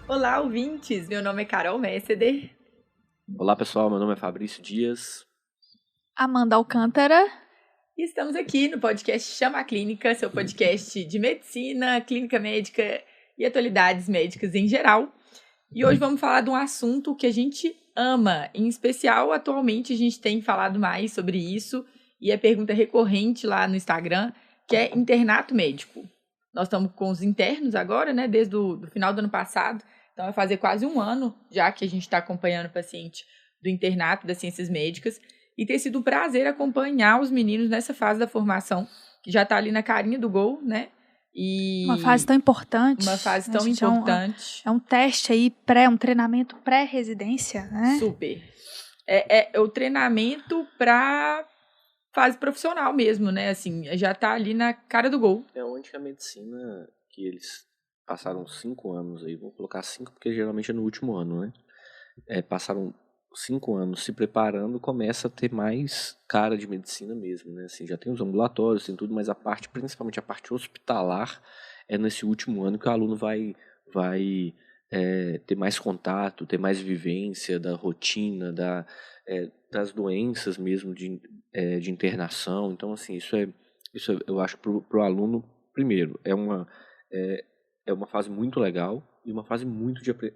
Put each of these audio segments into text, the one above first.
Olá, ouvintes! Meu nome é Carol Messeder. Olá, pessoal. Meu nome é Fabrício Dias. Amanda Alcântara. E estamos aqui no podcast Chama a Clínica, seu podcast de medicina, clínica médica e atualidades médicas em geral. E hoje vamos falar de um assunto que a gente ama. Em especial, atualmente, a gente tem falado mais sobre isso e é pergunta recorrente lá no Instagram, que é internato médico. Nós estamos com os internos agora, né, desde o final do ano passado. Então, vai fazer quase um ano já que a gente está acompanhando o paciente do internato das ciências médicas. E tem sido um prazer acompanhar os meninos nessa fase da formação, que já está ali na carinha do gol, né? E uma fase tão importante. Uma fase tão importante. É um teste aí, um treinamento pré-residência, né? Super. É o treinamento para fase profissional mesmo, né? Assim, já está ali na cara do gol. É onde a medicina, que eles passaram 5 anos aí, vou colocar 5 porque geralmente é no último ano, né? Passaram 5 anos se preparando, começa a ter mais cara de medicina mesmo, né? Assim, já tem os ambulatórios, tem tudo, mas principalmente a parte hospitalar, é nesse último ano que o aluno vai ter mais contato, ter mais vivência da rotina, das doenças mesmo de internação. Então, assim, isso eu acho para o aluno, primeiro, é uma fase muito legal e uma fase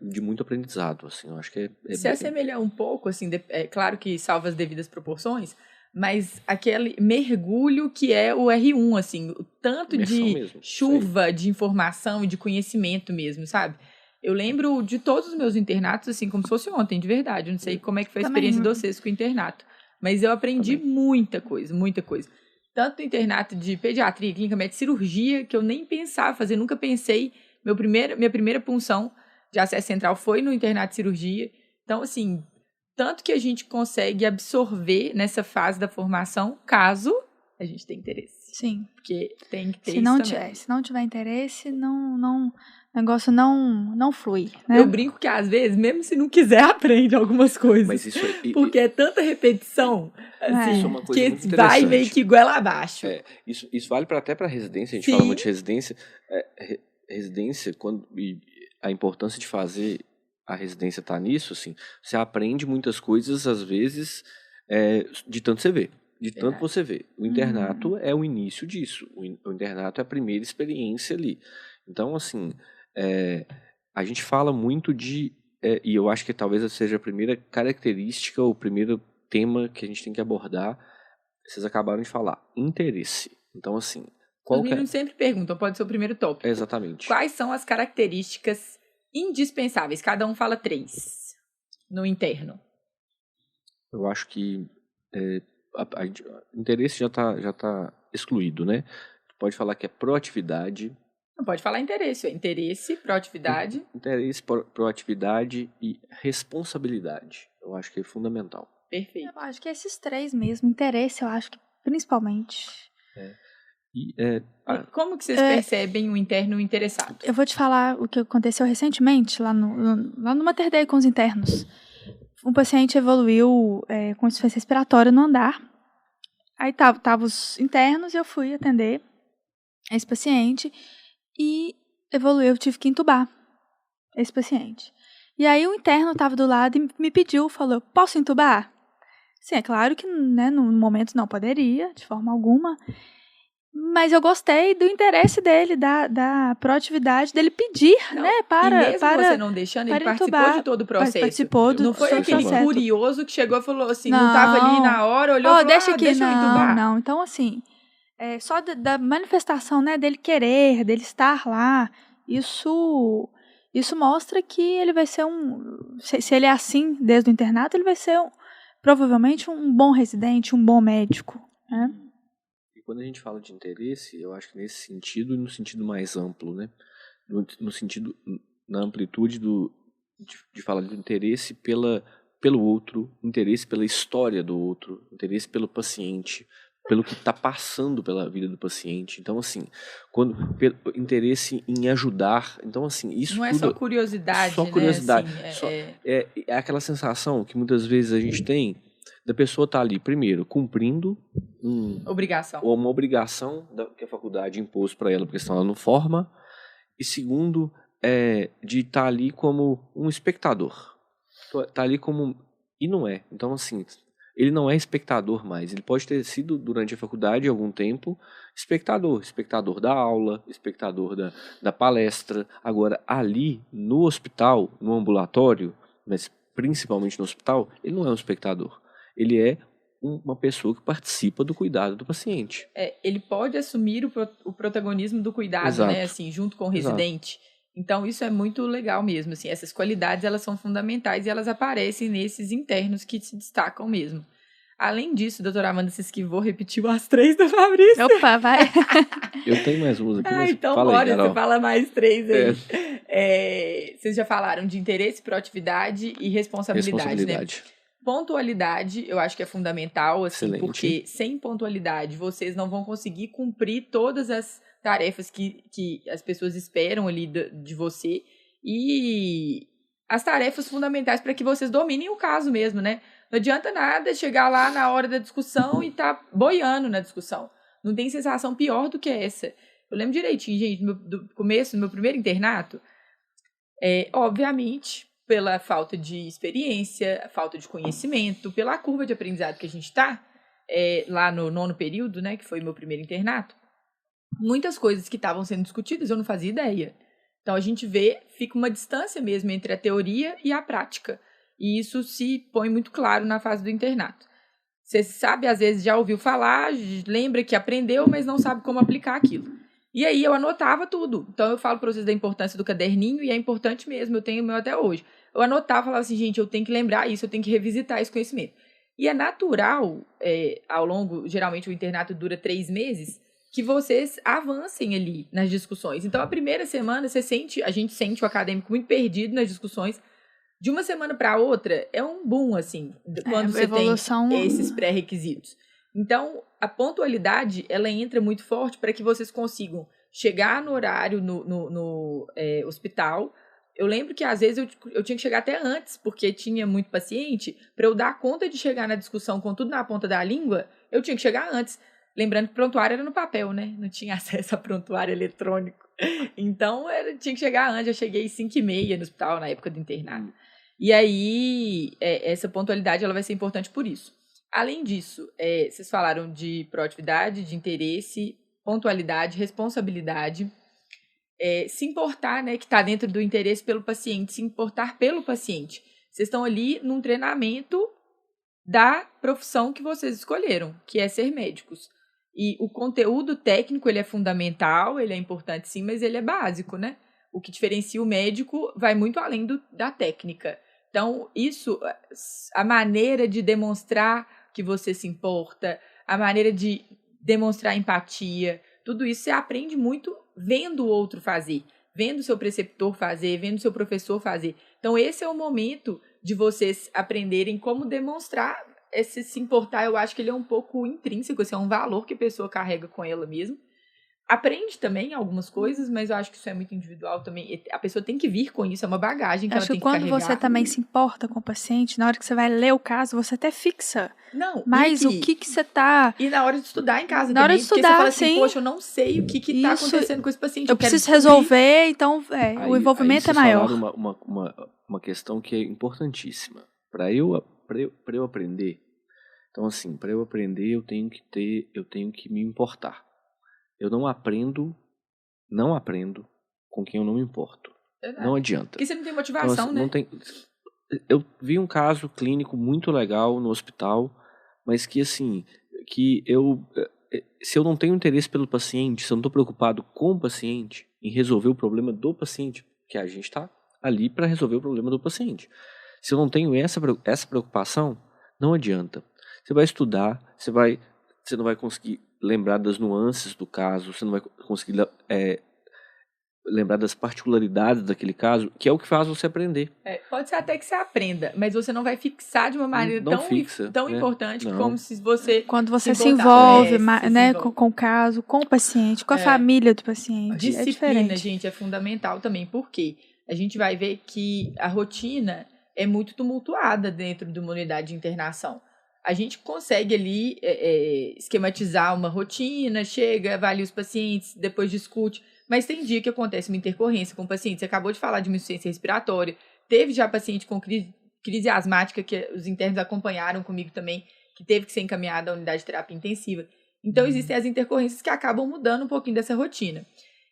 de muito aprendizado, assim, eu acho que se assemelha um pouco, assim, é claro que salva as devidas proporções, mas aquele mergulho que é o R1, assim, o tanto imersão de mesmo, chuva de informação e de conhecimento mesmo, sabe? Eu lembro de todos os meus internatos, assim, como se fosse ontem, de verdade. Eu não sei como é que foi a experiência de vocês com o internato, mas eu aprendi muita coisa, muita coisa. Tanto no internato de pediatria, clínica médica, cirurgia, que eu nem pensava fazer, nunca pensei. Minha primeira punção de acesso central foi no internato de cirurgia. Então, assim, tanto que a gente consegue absorver nessa fase da formação, caso a gente tenha interesse. Sim. Porque tem que ter se isso não também. Se não tiver interesse, o negócio não flui, né? Eu brinco que, às vezes, mesmo se não quiser, aprende algumas coisas. Mas isso porque é tanta repetição, assim, isso é uma coisa que muito vai meio que goela abaixo. Isso vale até para residência. A gente Sim. fala muito de residência. Residência, e a importância de fazer a residência tá nisso, assim, você aprende muitas coisas, às vezes, de tanto você ver. De tanto você ver. O internato é o início disso. O internato é a primeira experiência ali. Então, assim, a gente fala muito e eu acho que talvez seja a primeira característica, o primeiro tema que a gente tem que abordar. Vocês acabaram de falar, interesse. Então, assim, os meninos sempre perguntam, pode ser o primeiro tópico. Exatamente. Quais são as características indispensáveis? Cada um fala 3 no interno. Eu acho que interesse já tá excluído, né? Pode falar que é proatividade. Não pode falar interesse, interesse, proatividade. Interesse, proatividade e responsabilidade. Eu acho que é fundamental. Perfeito. Eu acho que esses 3 mesmo, interesse, eu acho que principalmente. Como que vocês percebem o interno interessado? Eu vou te falar o que aconteceu recentemente lá no Mater Dei com os internos. Um paciente evoluiu com insuficiência respiratória no andar. Aí tava os internos e eu fui atender esse paciente e evoluiu, eu tive que entubar esse paciente. E aí o interno estava do lado e me pediu, falou, posso entubar? Sim, é claro que, né, no momento não poderia, de forma alguma. Mas eu gostei do interesse dele, da proatividade dele pedir, né, e mesmo você não deixando, ele participou de todo o processo. Participou não foi aquele processo. curioso que chegou e falou assim, não estava ali na hora, olhou e falou, deixa eu entubar. Não, então assim, só da manifestação, né, dele querer, dele estar lá, isso mostra que ele vai ser se ele é assim desde o internato, ele vai ser provavelmente um bom residente, um bom médico, né? Quando a gente fala de interesse, eu acho que nesse sentido e no sentido mais amplo, né? No sentido, na amplitude de falar de interesse pelo outro, interesse pela história do outro, interesse pelo paciente, pelo que está passando pela vida do paciente. Então, assim, interesse em ajudar. Então, assim, isso não é tudo, só curiosidade, só curiosidade. Né? Assim, é aquela sensação que muitas vezes a gente tem da pessoa estar ali, primeiro, cumprindo uma obrigação que a faculdade impôs para ela, porque senão ela não forma, e segundo, de estar ali como um espectador. Tá ali como... E não é. Então, assim, ele não é espectador mais. Ele pode ter sido, durante a faculdade, algum tempo, espectador da aula, espectador da palestra. Agora, ali, no hospital, no ambulatório, mas principalmente no hospital, ele não é um espectador. Ele é uma pessoa que participa do cuidado do paciente. Ele pode assumir o protagonismo do cuidado, Exato. né? Assim, junto com o residente. Exato. Então, isso é muito legal mesmo, assim, essas qualidades, elas são fundamentais e elas aparecem nesses internos que se destacam mesmo. Além disso, doutora Amanda se esquivou, repetiu as 3 da Fabrício. Opa, vai! Eu tenho mais umas aqui, mas então fala bora, aí, Carol. Você fala mais 3 aí. Vocês já falaram de interesse, proatividade e responsabilidade. Né? Pontualidade, eu acho que é fundamental, assim, excelente. Porque sem pontualidade, vocês não vão conseguir cumprir todas as tarefas que as pessoas esperam ali de você e as tarefas fundamentais para que vocês dominem o caso mesmo, né? Não adianta nada chegar lá na hora da discussão e tá boiando na discussão. Não tem sensação pior do que essa. Eu lembro direitinho, gente, do começo do meu primeiro internato, obviamente, pela falta de experiência, falta de conhecimento, pela curva de aprendizado que a gente tá, lá no 9º período, né, que foi meu primeiro internato, muitas coisas que estavam sendo discutidas eu não fazia ideia. Então, a gente fica uma distância mesmo entre a teoria e a prática. E isso se põe muito claro na fase do internato. Você sabe, às vezes, já ouviu falar, lembra que aprendeu, mas não sabe como aplicar aquilo. E aí, eu anotava tudo. Então, eu falo para vocês da importância do caderninho, e é importante mesmo, eu tenho o meu até hoje. Eu anotava, falava assim, gente, eu tenho que lembrar isso, eu tenho que revisitar esse conhecimento. E é natural, ao longo, geralmente o internato dura 3 meses, que vocês avancem ali nas discussões. Então, a primeira semana, a gente sente o acadêmico muito perdido nas discussões. De uma semana para outra, é um boom, assim, quando você tem esses pré-requisitos. Então, a pontualidade, ela entra muito forte para que vocês consigam chegar no horário no hospital. Eu lembro que, às vezes, eu tinha que chegar até antes, porque tinha muito paciente. Para eu dar conta de chegar na discussão com tudo na ponta da língua, eu tinha que chegar antes. Lembrando que prontuário era no papel, né? Não tinha acesso a prontuário eletrônico. Então, tinha que chegar antes. Eu cheguei às 5h30 no hospital, na época do internato. E aí, essa pontualidade ela vai ser importante por isso. Além disso, vocês falaram de proatividade, de interesse, pontualidade, responsabilidade. Se importar, né? Que está dentro do interesse pelo paciente. Se importar pelo paciente. Vocês estão ali num treinamento da profissão que vocês escolheram, que é ser médicos. E o conteúdo técnico, ele é fundamental, ele é importante sim, mas ele é básico, né? O que diferencia o médico vai muito além da técnica. Então, isso, a maneira de demonstrar que você se importa, a maneira de demonstrar empatia, tudo isso você aprende muito vendo o outro fazer, vendo o seu preceptor fazer, vendo o seu professor fazer. Então, esse é o momento de vocês aprenderem como demonstrar esse se importar. Eu acho que ele é um pouco intrínseco, assim, é um valor que a pessoa carrega com ela mesmo. Aprende também algumas coisas, mas eu acho que isso é muito individual também. A pessoa tem que vir com isso, é uma bagagem que ela tem que carregar. Acho que quando você também se importa com o paciente, na hora que você vai ler o caso, você até fixa. Não, mas o que você tá... E na hora de estudar em casa na também, hora de estudar, porque você fala assim, sim. poxa, eu não sei o que tá acontecendo com esse paciente. Eu preciso resolver, então o envolvimento é maior. Uma questão que é importantíssima. Para eu aprender, então assim, para eu aprender eu tenho que me importar. Eu não aprendo com quem eu não me importo. Verdade. Não adianta. Porque você não tem motivação, então, assim, né? Eu vi um caso clínico muito legal no hospital, mas que assim, se eu não tenho interesse pelo paciente, se eu não estou preocupado com o paciente, em resolver o problema do paciente, que a gente está ali para resolver o problema do paciente. Se eu não tenho essa preocupação, não adianta. Você vai estudar, você não vai conseguir lembrar das nuances do caso, você não vai conseguir lembrar das particularidades daquele caso, que é o que faz você aprender. Pode ser até que você aprenda, mas você não vai fixar de uma maneira tão importante como se você... Quando você se envolve, né, com o caso, com o paciente, com a família do paciente. Disciplina, gente, é fundamental também, porque a gente vai ver que a rotina é muito tumultuada dentro de uma unidade de internação. A gente consegue ali esquematizar uma rotina, chega, avalia os pacientes, depois discute, mas tem dia que acontece uma intercorrência com o paciente. Você acabou de falar de uma insuficiência respiratória, teve já paciente com crise asmática, que os internos acompanharam comigo também, que teve que ser encaminhada à unidade de terapia intensiva. Então, existem as intercorrências que acabam mudando um pouquinho dessa rotina.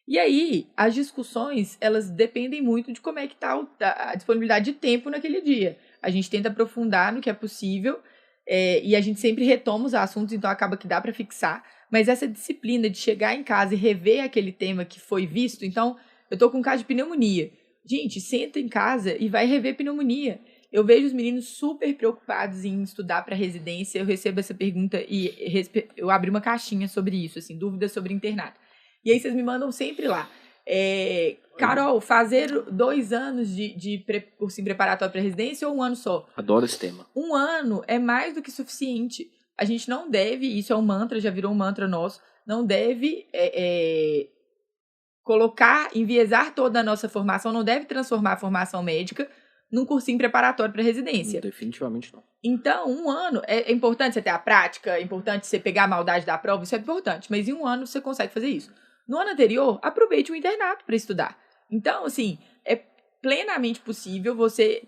E aí, as discussões, elas dependem muito de como é que está a disponibilidade de tempo naquele dia. A gente tenta aprofundar no que é possível, e a gente sempre retoma os assuntos, então acaba que dá para fixar. Mas essa disciplina de chegar em casa e rever aquele tema que foi visto, então, eu tô com um caso de pneumonia. Gente, senta em casa e vai rever pneumonia. Eu vejo os meninos super preocupados em estudar para residência, eu recebo essa pergunta e eu abri uma caixinha sobre isso, assim, dúvidas sobre internato. E aí vocês me mandam sempre lá. Carol, fazer 2 anos de cursinho preparatório para residência ou 1 ano só? Adoro esse tema. 1 ano é mais do que suficiente. A gente não deve, isso é um mantra, já virou um mantra nosso, não deve enviesar toda a nossa formação, não deve transformar a formação médica num cursinho preparatório para residência. Definitivamente não. Então, 1 ano, é importante você ter a prática, é importante você pegar a maldade da prova, isso é importante, mas em 1 ano você consegue fazer isso. No ano anterior, aproveite o internato para estudar. Então, assim, é plenamente possível você...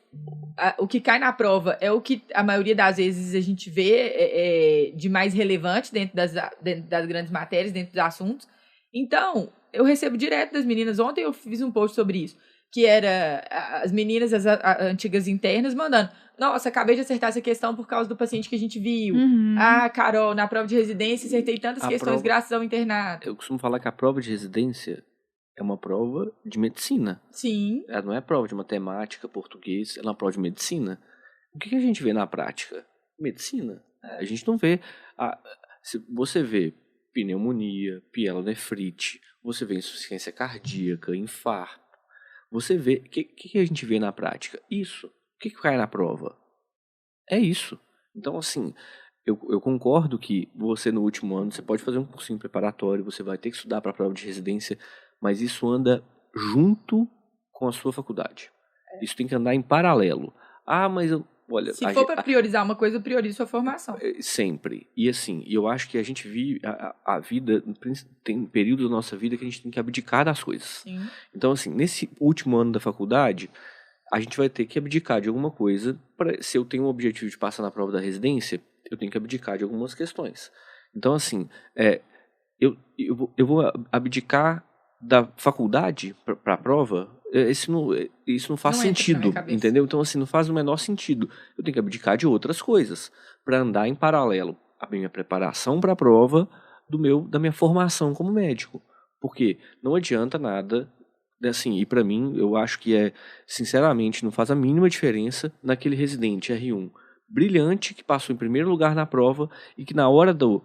O que cai na prova é o que a maioria das vezes a gente vê de mais relevante dentro das grandes matérias, dentro dos assuntos. Então, eu recebo direto das meninas. Ontem eu fiz um post sobre isso, que era as meninas, as antigas internas, mandando: nossa, acabei de acertar essa questão por causa do paciente que a gente viu. Carol, na prova de residência acertei tantas questões graças ao internato. Eu costumo falar que a prova de residência é uma prova de medicina. Sim. Ela não é prova de matemática, português, ela é uma prova de medicina. O que a gente vê na prática? Medicina. A gente não vê... se você vê pneumonia, pielonefrite, você vê insuficiência cardíaca, infarto, você vê... O que a gente vê na prática? Isso. O que cai na prova? É isso. Então, assim... Eu concordo que você, no último ano, você pode fazer um cursinho preparatório, você vai ter que estudar para a prova de residência, mas isso anda junto com a sua faculdade. Isso tem que andar em paralelo. Mas olha... Se for para priorizar uma coisa, eu priorizo sua formação. Sempre. E assim, eu acho que a gente vive a vida, tem períodos da nossa vida que a gente tem que abdicar das coisas. Sim. Então, assim, nesse último ano da faculdade, a gente vai ter que abdicar de alguma coisa. Se eu tenho o objetivo de passar na prova da residência, eu tenho que abdicar de algumas questões. Então, assim, eu vou abdicar da faculdade para a prova. Isso não faz sentido, entendeu? Então, assim, não faz o menor sentido. Eu tenho que abdicar de outras coisas para andar em paralelo a minha preparação para a prova da minha formação como médico. Porque não adianta nada, assim, e para mim, eu acho que sinceramente, não faz a mínima diferença naquele residente R1 brilhante, que passou em primeiro lugar na prova e que na hora do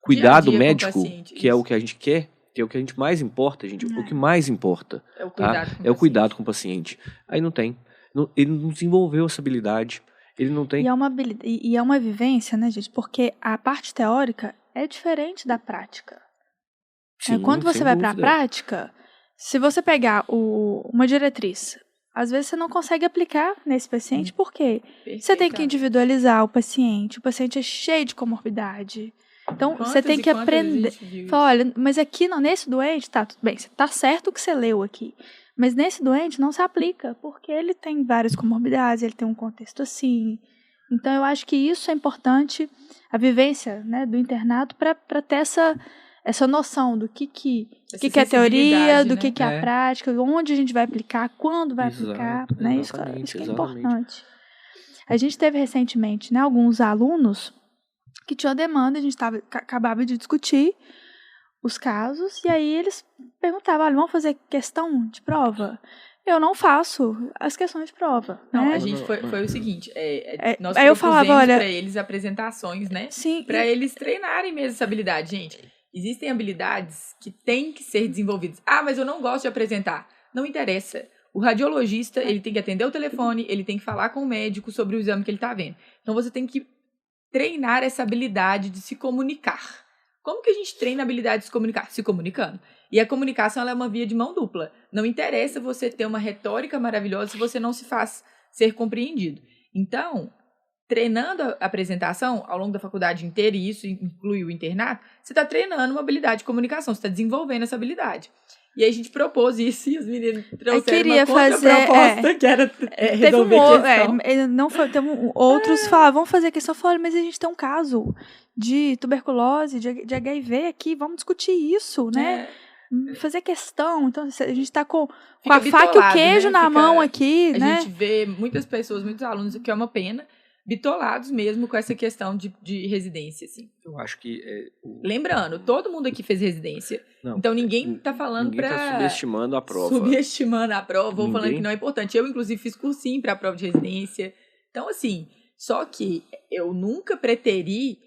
cuidado médico, que é o que a gente quer, que é o que a gente mais importa, gente, o que mais importa é o cuidado com o paciente. Aí não tem. Ele não desenvolveu essa habilidade, ele não tem... E é uma vivência, né, gente? Porque a parte teórica é diferente da prática. Sim, quando você vai para a prática, se você pegar uma diretriz... Às vezes você não consegue aplicar nesse paciente, por quê? Você tem que individualizar o paciente é cheio de comorbidade. Então, você tem que aprender. Fala, olha, mas aqui, nesse doente, tá tudo bem, tá certo o que você leu aqui, mas nesse doente não se aplica, porque ele tem várias comorbidades, ele tem um contexto assim. Então, eu acho que isso é importante, a vivência, né, do internato, para ter essa noção do que é teoria, do que é a prática, onde a gente vai aplicar, quando vai aplicar, né? Isso que é importante. A gente teve recentemente, né, alguns alunos que tinham demanda, a gente acabava de discutir os casos, e aí eles perguntavam: olha, vamos fazer questão de prova? Eu não faço as questões de prova. Não, né? a gente foi o seguinte, nós aí eu falava, olha, para eles apresentações, né? Sim. Para eles treinarem mesmo essa habilidade, gente. Existem habilidades que têm que ser desenvolvidas. Ah, mas eu não gosto de apresentar. Não interessa. O radiologista, ele tem que atender o telefone, ele tem que falar com o médico sobre o exame que ele está vendo. Então, você tem que treinar essa habilidade de se comunicar. Como que a gente treina a habilidade de se comunicar? Se comunicando. E a comunicação ela é uma via de mão dupla. Não interessa você ter uma retórica maravilhosa se você não se faz ser compreendido. Então, treinando a apresentação ao longo da faculdade inteira, e isso inclui o internato, você está treinando uma habilidade de comunicação, você está desenvolvendo essa habilidade. E aí a gente propôs isso e os meninos trouxeram uma contraproposta que era resolver a questão. Não foi, outros falavam, vamos fazer a questão. Eu falei, mas a gente tem um caso de tuberculose, de HIV aqui, vamos discutir isso, né? Fazer questão. Então, a gente está com a faca e o queijo na mão aqui, né? A gente vê muitas pessoas, muitos alunos, o que é uma pena, bitolados mesmo com essa questão de residência, assim. Eu acho que... Lembrando, todo mundo aqui fez residência. Não, então, ninguém está falando para... Ninguém está subestimando a prova. Subestimando a prova, ou falando que não é importante. Eu, inclusive, fiz cursinho para a prova de residência. Então, assim, só que eu nunca preteri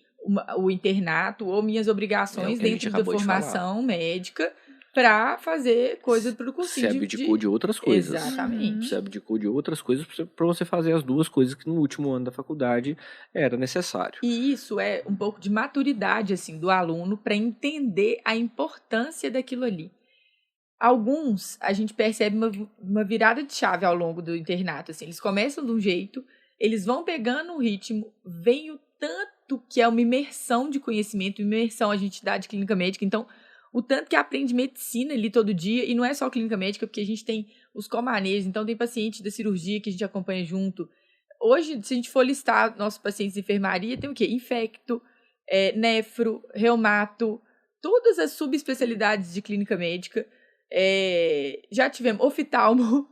o internato ou minhas obrigações dentro da formação médica para fazer coisas para o cursinho. Você abdicou de outras coisas. Exatamente. Você abdicou de outras coisas para você fazer as duas coisas que no último ano da faculdade era necessário. E isso é um pouco de maturidade assim, do aluno para entender a importância daquilo ali. Alguns, a gente percebe uma virada de chave ao longo do internato. Assim, eles começam de um jeito, eles vão pegando um ritmo, vem o tanto que é uma imersão de conhecimento, imersão a gente dá de clínica médica, então o tanto que aprende medicina ali todo dia, e não é só clínica médica, porque a gente tem os comanês, então tem paciente da cirurgia que a gente acompanha junto. Hoje, se a gente for listar nossos pacientes de enfermaria, tem o quê? Infecto, nefro, reumato, todas as subespecialidades de clínica médica. Já tivemos oftalmo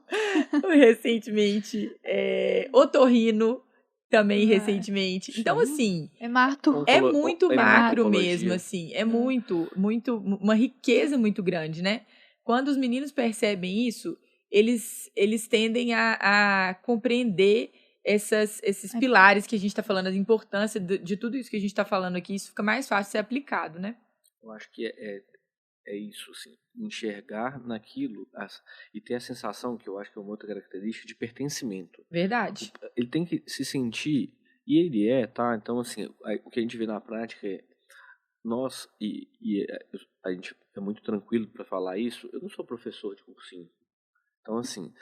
recentemente, otorrino também recentemente. Então, assim, é muito macro mesmo, assim, é muito, uma riqueza muito grande, né? Quando os meninos percebem isso, eles tendem a compreender esses pilares que a gente está falando, a importância de tudo isso que a gente está falando aqui, isso fica mais fácil de ser aplicado, né? Eu acho que é isso, assim, enxergar naquilo e ter a sensação, que eu acho que é uma outra característica, de pertencimento. Verdade. Ele tem que se sentir, e ele tá? Então, assim, o que a gente vê na prática é, nós, a gente é muito tranquilo para falar isso, eu não sou professor de cursinho. Então, assim,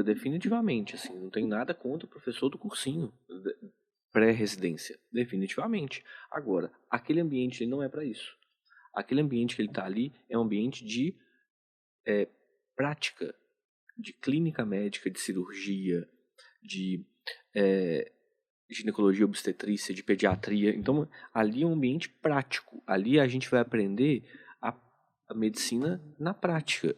definitivamente, assim, não tem nada contra o professor do cursinho, pré-residência, definitivamente. Agora, aquele ambiente ele não é para isso. Aquele ambiente que ele está ali é um ambiente de prática, de clínica médica, de cirurgia, de ginecologia, obstetrícia, de pediatria. Então, ali é um ambiente prático. Ali a gente vai aprender a medicina na prática,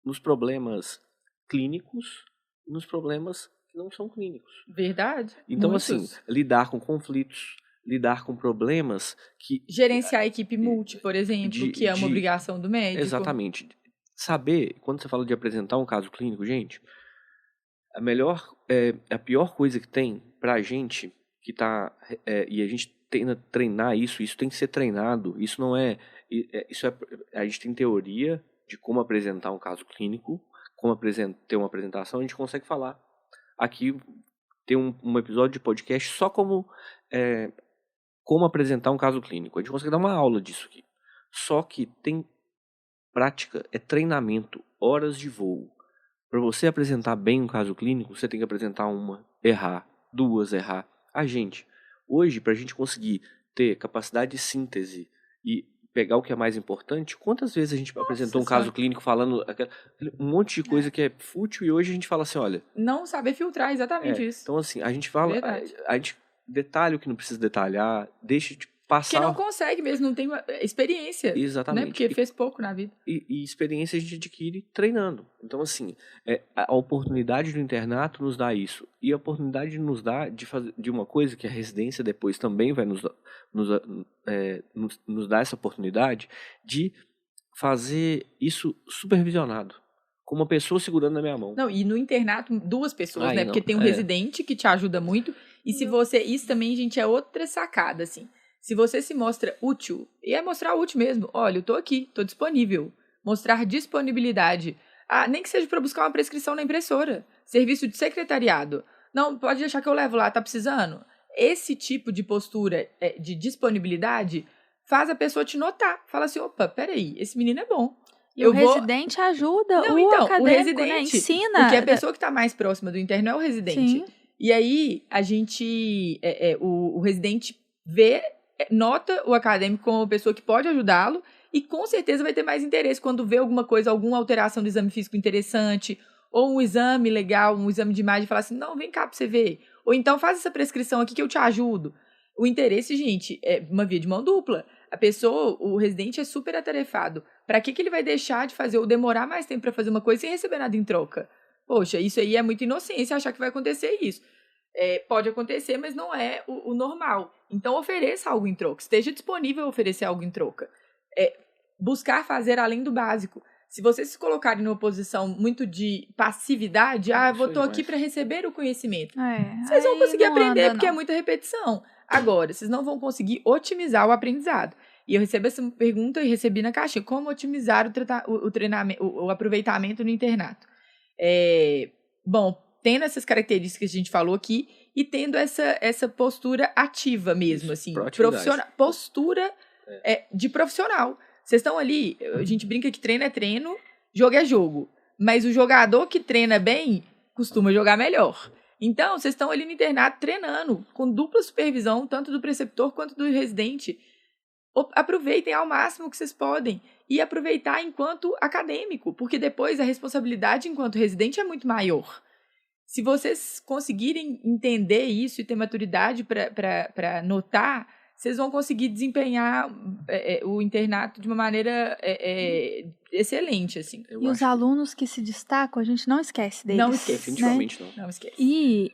nos problemas clínicos e nos problemas que não são clínicos. Verdade. Então, muitos. assim, lidar com conflitos, lidar com problemas que... Gerenciar a equipe multi, por exemplo, que é uma obrigação do médico. Exatamente. Saber, quando você fala de apresentar um caso clínico, gente, a pior coisa que tem pra gente, que tá, e a gente tenta treinar isso tem que ser treinado, isso não a gente tem teoria de como apresentar um caso clínico, como ter uma apresentação, a gente consegue falar. Aqui tem um episódio de podcast só como apresentar um caso clínico. A gente consegue dar uma aula disso aqui. Só que tem prática, é treinamento, horas de voo. Para você apresentar bem um caso clínico, você tem que apresentar uma, errar, duas, errar. Hoje, para a gente conseguir ter capacidade de síntese e pegar o que é mais importante, quantas vezes a gente apresentou um caso clínico falando um monte de coisa que é fútil e hoje a gente fala assim, olha... Não saber filtrar, exatamente isso. Então, assim, a gente fala... A gente detalha o que não precisa detalhar, deixa de passar... Porque não consegue mesmo, não tem experiência. Exatamente. Né? Porque fez pouco na vida. E experiência a gente adquire treinando. Então, assim, a oportunidade do internato nos dá isso. E a oportunidade nos dá de uma coisa que a residência depois também vai nos dar essa oportunidade de fazer isso supervisionado. Com uma pessoa segurando na minha mão. Não, e no internato, 2 pessoas, né? Porque tem um residente que te ajuda muito. E se você... Isso também, gente, é outra sacada, assim. Se você se mostra útil, e é mostrar útil mesmo, olha, eu tô aqui, tô disponível. Mostrar disponibilidade. Nem que seja para buscar uma prescrição na impressora. Serviço de secretariado. Não, pode deixar que eu levo lá, tá precisando? Esse tipo de postura de disponibilidade faz a pessoa te notar. Fala assim, opa, peraí, esse menino é bom. E o residente ajuda o acadêmico, o residente, né? Ensina. Porque a pessoa que está mais próxima do interno é o residente. Sim. E aí, a gente, o residente nota o acadêmico como uma pessoa que pode ajudá-lo e com certeza vai ter mais interesse quando vê alguma coisa, alguma alteração do exame físico interessante, ou um exame legal, um exame de imagem, e fala assim, não, vem cá pra você ver. Ou então, faz essa prescrição aqui que eu te ajudo. O interesse, gente, é uma via de mão dupla. A pessoa, o residente é super atarefado. Para que ele vai deixar de fazer ou demorar mais tempo para fazer uma coisa sem receber nada em troca? Poxa, isso aí é muita inocência achar que vai acontecer isso. Pode acontecer, mas não é o normal. Então, ofereça algo em troca. Esteja disponível a oferecer algo em troca. Buscar fazer além do básico. Se vocês se colocarem numa posição muito de passividade, eu tô aqui para receber o conhecimento. Vocês vão conseguir aprender porque é muita repetição. Agora, vocês não vão conseguir otimizar o aprendizado. E eu recebo essa pergunta e recebi na caixinha. Como otimizar o treinamento, o aproveitamento no internato? Bom, tendo essas características que a gente falou aqui e tendo essa postura ativa mesmo, assim. Profissional, postura de profissional. Vocês estão ali, a gente brinca que treino é treino, jogo é jogo. Mas o jogador que treina bem costuma jogar melhor. Então, vocês estão ali no internato treinando, com dupla supervisão, tanto do preceptor quanto do residente. Aproveitem ao máximo que vocês podem. E aproveitar enquanto acadêmico, porque depois a responsabilidade enquanto residente é muito maior. Se vocês conseguirem entender isso e ter maturidade para notar, vocês vão conseguir desempenhar o internato de uma maneira excelente, assim. E os alunos que se destacam, a gente não esquece deles. Não esquece, definitivamente né? não. Não esquece. E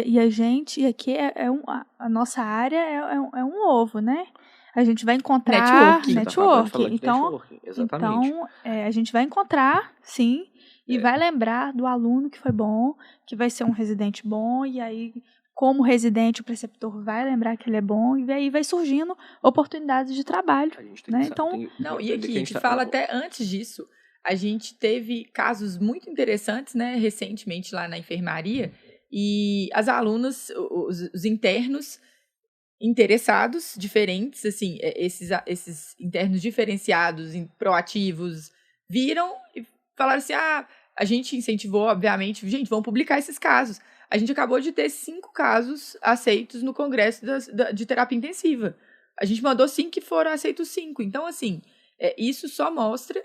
e a gente, e aqui a nossa área é um ovo, né? A gente vai encontrar networking. Então, exatamente. Então a gente vai encontrar, sim, e vai lembrar do aluno que foi bom, que vai ser um residente bom, e aí, como residente, o preceptor vai lembrar que ele é bom, e aí vai surgindo oportunidades de trabalho. Né? Então, e aqui, a gente fala até antes disso, a gente teve casos muito interessantes, né, recentemente lá na enfermaria, e as alunas, os internos interessados, diferentes, assim, esses internos diferenciados, proativos, viram e falaram assim, a gente incentivou, obviamente, gente, vamos publicar esses casos. A gente acabou de ter 5 casos aceitos no congresso de terapia intensiva. A gente mandou 5 que foram aceitos 5. Então, assim, isso só mostra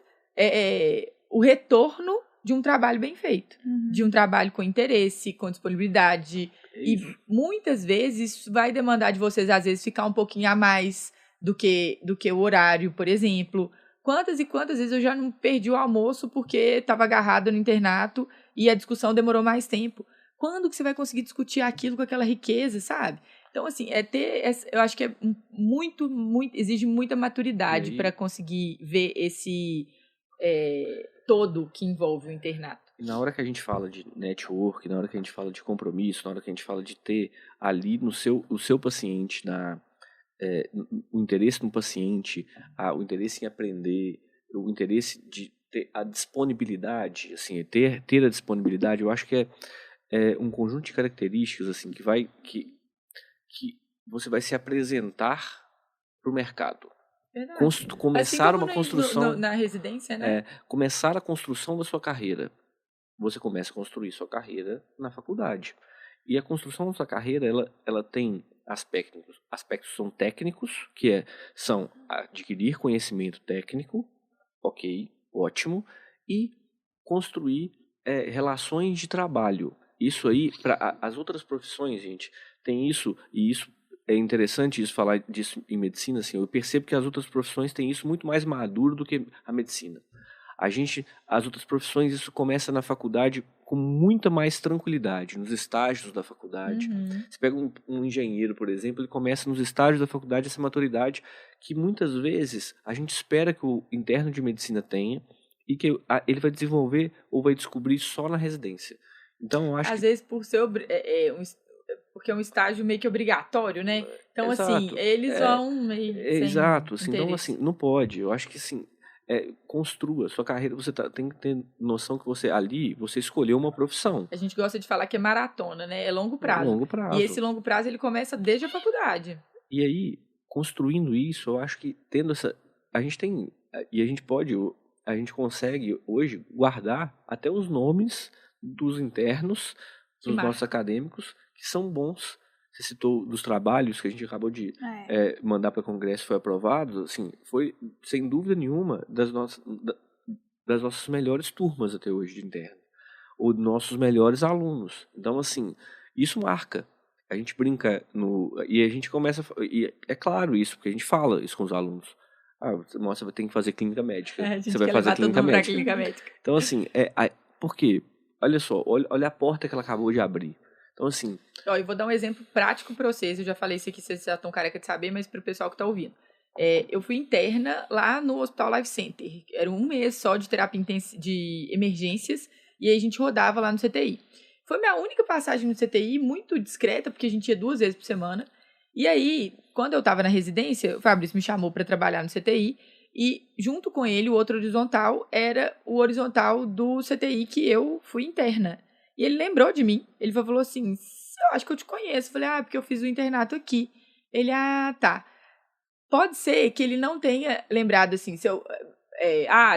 o retorno de um trabalho bem feito. De um trabalho com interesse, com disponibilidade. E muitas vezes isso vai demandar de vocês, às vezes, ficar um pouquinho a mais do que o horário, por exemplo. Quantas e quantas vezes eu já não perdi o almoço porque estava agarrada no internato e a discussão demorou mais tempo. Quando que você vai conseguir discutir aquilo com aquela riqueza, sabe? Então, assim, eu acho que é muito, exige muita maturidade para conseguir ver esse todo que envolve o internato. E na hora que a gente fala de network, na hora que a gente fala de compromisso, na hora que a gente fala de ter ali o seu paciente, o interesse no paciente, o interesse em aprender, o interesse de ter a disponibilidade, assim, ter a disponibilidade, eu acho que é um conjunto de características assim que você vai se apresentar para o mercado. Começar uma construção na residência, né? Começar a construção da sua carreira. Você começa a construir sua carreira na faculdade. E a construção da sua carreira, ela tem aspectos são técnicos, que são adquirir conhecimento técnico, ok, ótimo, e construir relações de trabalho. Isso aí, para as outras profissões, gente, tem isso, e isso é interessante falar disso em medicina, assim, eu percebo que as outras profissões têm isso muito mais maduro do que a medicina. As outras profissões, isso começa na faculdade com muita mais tranquilidade, nos estágios da faculdade. Você pega um engenheiro, por exemplo, ele começa nos estágios da faculdade essa maturidade que muitas vezes a gente espera que o interno de medicina tenha e que ele vai desenvolver ou vai descobrir só na residência. Então, eu acho às vezes, por ser porque é um estágio meio que obrigatório, né? Então, Exato. assim, eles vão meio sem Exato. Assim, então, interesse. assim, não pode. Eu acho que, assim, construa sua carreira. Você tem que ter noção que você escolheu uma profissão. A gente gosta de falar que é maratona, né? É longo prazo. Longo prazo. E esse longo prazo, ele começa desde a faculdade. E aí, construindo isso, eu acho que tendo essa... A gente tem... E a gente consegue hoje guardar até os nomes dos internos, dos nossos acadêmicos, que são bons. Você citou dos trabalhos que a gente acabou de mandar para o Congresso, foi aprovado, assim, foi, sem dúvida nenhuma, das nossas melhores turmas até hoje de interno, ou dos nossos melhores alunos. Então, assim, isso marca. A gente brinca e a gente começa... E é claro isso, porque a gente fala isso com os alunos. Você vai ter que fazer clínica médica. Você vai fazer clínica médica. Então, assim, por quê? Olha só, olha a porta que ela acabou de abrir. Então, assim... Eu vou dar um exemplo prático para vocês. Eu já falei isso aqui, vocês já estão careca de saber, mas para o pessoal que está ouvindo. Eu fui interna lá no Hospital Life Center. Era um mês só de terapia de emergências. E aí a gente rodava lá no CTI. Foi minha única passagem no CTI, muito discreta, porque a gente ia 2 vezes por semana. E aí, quando eu estava na residência, o Fabrício me chamou para trabalhar no CTI. E junto com ele, o outro horizontal era o horizontal do CTI que eu fui interna. E ele lembrou de mim. Ele falou assim, eu acho que eu te conheço. Eu falei, porque eu fiz o internato aqui. Ele, tá. Pode ser que ele não tenha lembrado assim,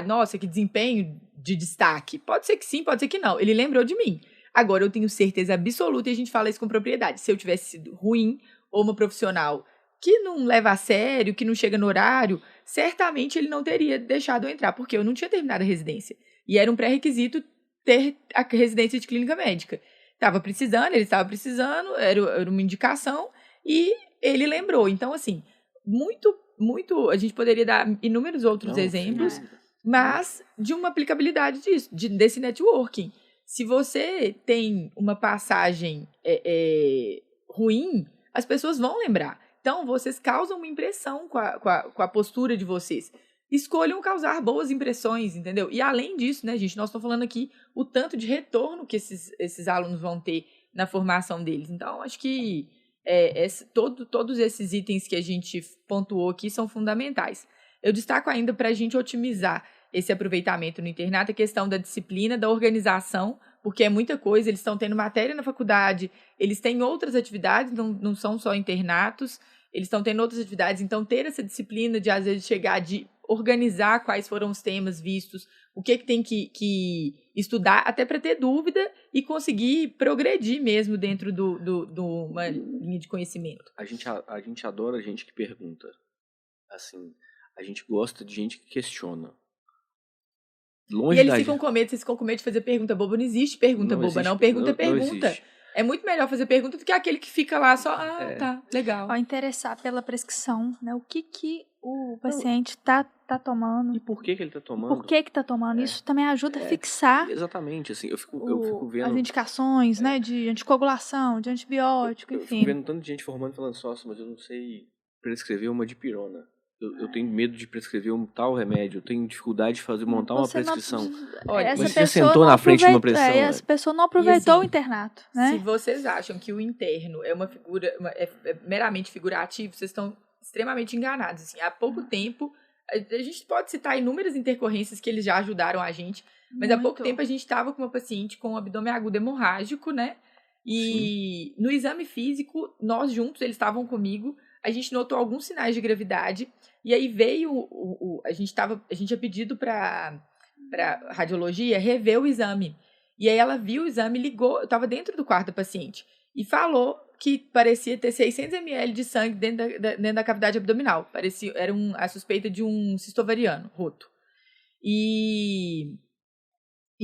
nossa, que desempenho de destaque. Pode ser que sim, pode ser que não. Ele lembrou de mim. Agora, eu tenho certeza absoluta, e a gente fala isso com propriedade. Se eu tivesse sido ruim, ou uma profissional que não leva a sério, que não chega no horário, certamente ele não teria deixado eu entrar, porque eu não tinha terminado a residência. E era um pré-requisito ter a residência de clínica médica. Ele estava precisando, era uma indicação, e ele lembrou. Então, assim, muito, a gente poderia dar inúmeros outros exemplos, mas de uma aplicabilidade desse networking. Se você tem uma passagem ruim, as pessoas vão lembrar. Então, vocês causam uma impressão com a postura de vocês. Escolham causar boas impressões, entendeu? E além disso, né, gente, nós estamos falando aqui o tanto de retorno que esses alunos vão ter na formação deles. Então, acho que todos esses itens que a gente pontuou aqui são fundamentais. Eu destaco ainda para a gente otimizar esse aproveitamento no internato a questão da disciplina, da organização, porque é muita coisa, eles estão tendo matéria na faculdade, eles têm outras atividades, não são só internatos, eles estão tendo outras atividades, então ter essa disciplina de, às vezes, de organizar quais foram os temas vistos, o que tem que estudar, até para ter dúvida e conseguir progredir mesmo dentro de uma linha de conhecimento. A gente adora gente que pergunta. Assim, a gente gosta de gente que questiona. E eles ficam com medo, vocês ficam com medo de fazer pergunta boba. Não existe pergunta boba, não. Pergunta é pergunta. É muito melhor fazer pergunta do que aquele que fica lá só, tá, legal. Interessar pela prescrição, né? O que o paciente tá tomando. E por que ele tá tomando. Por que tá tomando. Isso também ajuda a fixar. Exatamente, assim, eu fico vendo... As indicações, né? De anticoagulação, de antibiótico, enfim. Eu fico vendo tanta gente formando falando, mas eu não sei prescrever uma dipirona. Eu tenho medo de prescrever um tal remédio, eu tenho dificuldade de montar uma prescrição. Olha, você já sentou na frente de uma prescrição. Essa pessoa não aproveitou o internato, né? Se vocês acham que o interno é uma figura, é meramente figurativo, vocês estão extremamente enganados. Assim, há pouco tempo, a gente pode citar inúmeras intercorrências que eles já ajudaram a gente, mas há pouco tempo a gente estava com uma paciente com abdômen agudo hemorrágico, né? E no exame físico, nós juntos, eles estavam comigo, a gente notou alguns sinais de gravidade, e aí veio, a gente tinha pedido para radiologia rever o exame. E aí ela viu o exame, ligou, eu estava dentro do quarto da paciente, e falou que parecia ter 600 ml de sangue dentro da cavidade abdominal. Era a suspeita de um cisto ovariano roto. E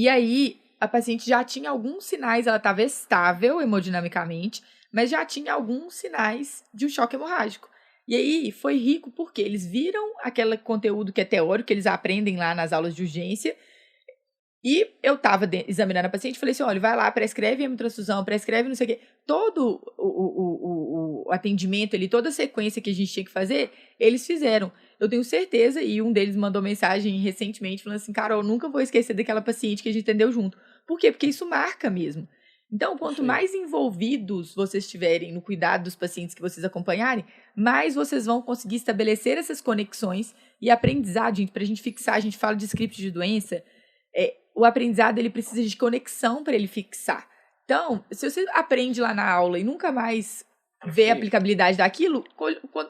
aí a paciente já tinha alguns sinais, ela estava estável hemodinamicamente, mas já tinha alguns sinais de um choque hemorrágico. E aí foi rico porque eles viram aquele conteúdo que é teórico, que eles aprendem lá nas aulas de urgência, e eu estava examinando a paciente e falei assim, olha, vai lá, prescreve hemotransfusão, prescreve não sei o quê. Todo o atendimento ali, toda a sequência que a gente tinha que fazer, eles fizeram. Eu tenho certeza, e um deles mandou mensagem recentemente falando assim, Carol, eu nunca vou esquecer daquela paciente que a gente atendeu junto. Por quê? Porque isso marca mesmo. Então, quanto Isso aí. mais envolvidos vocês estiverem no cuidado dos pacientes que vocês acompanharem, mais vocês vão conseguir estabelecer essas conexões e aprendizado, gente, pra gente fixar, a gente fala de script de doença, o aprendizado ele precisa de conexão para ele fixar. Então, se você aprende lá na aula e nunca mais vê a aplicabilidade daquilo,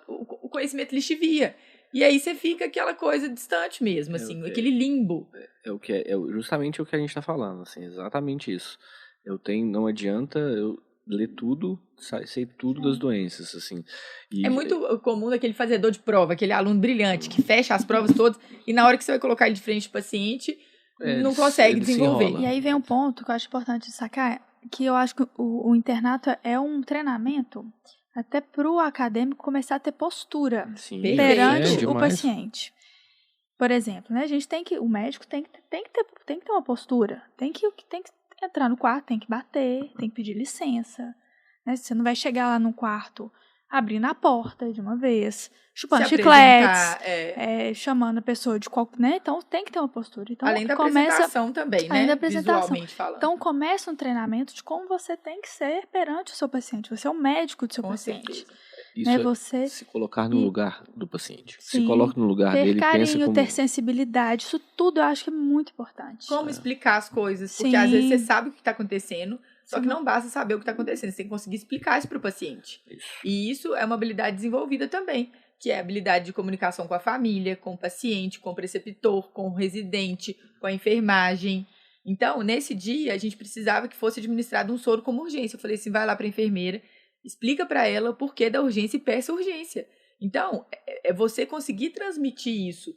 o conhecimento lixivia. E aí você fica aquela coisa distante mesmo, assim, aquele limbo. Justamente o que a gente tá falando, assim, exatamente isso. Não adianta eu ler tudo, sei tudo das doenças, assim. É muito comum daquele fazedor de prova, aquele aluno brilhante que fecha as provas todas e na hora que você vai colocar ele de frente do paciente, não consegue desenvolver. E aí vem um ponto que eu acho importante destacar, que eu acho que o internato é um treinamento até para o acadêmico começar a ter postura perante o paciente. Por exemplo, né, o médico tem que ter uma postura, tem que entrar no quarto, tem que bater, tem que pedir licença. Né? Você não vai chegar lá no quarto abrindo a porta de uma vez, chupando chicletes, chamando a pessoa de qualquer... Né? Então, tem que ter uma postura. Então, além da apresentação também, né? Além da apresentação. Visualmente falando. Então, começa um treinamento de como você tem que ser perante o seu paciente. Você é o médico do seu paciente. Certeza. Isso é se colocar no lugar do paciente. Se coloca no lugar dele, ter carinho, pensa como... ter sensibilidade, isso tudo eu acho que é muito importante. Como explicar as coisas, porque às vezes você sabe o que está acontecendo, só que não basta saber o que está acontecendo, você tem que conseguir explicar isso para o paciente. E isso é uma habilidade desenvolvida também, que é a habilidade de comunicação com a família, com o paciente, com o preceptor, com o residente, com a enfermagem. Então, nesse dia, a gente precisava que fosse administrado um soro como urgência. Eu falei assim, vai lá para a enfermeira, explica para ela o porquê da urgência e peça urgência. Então, é você conseguir transmitir isso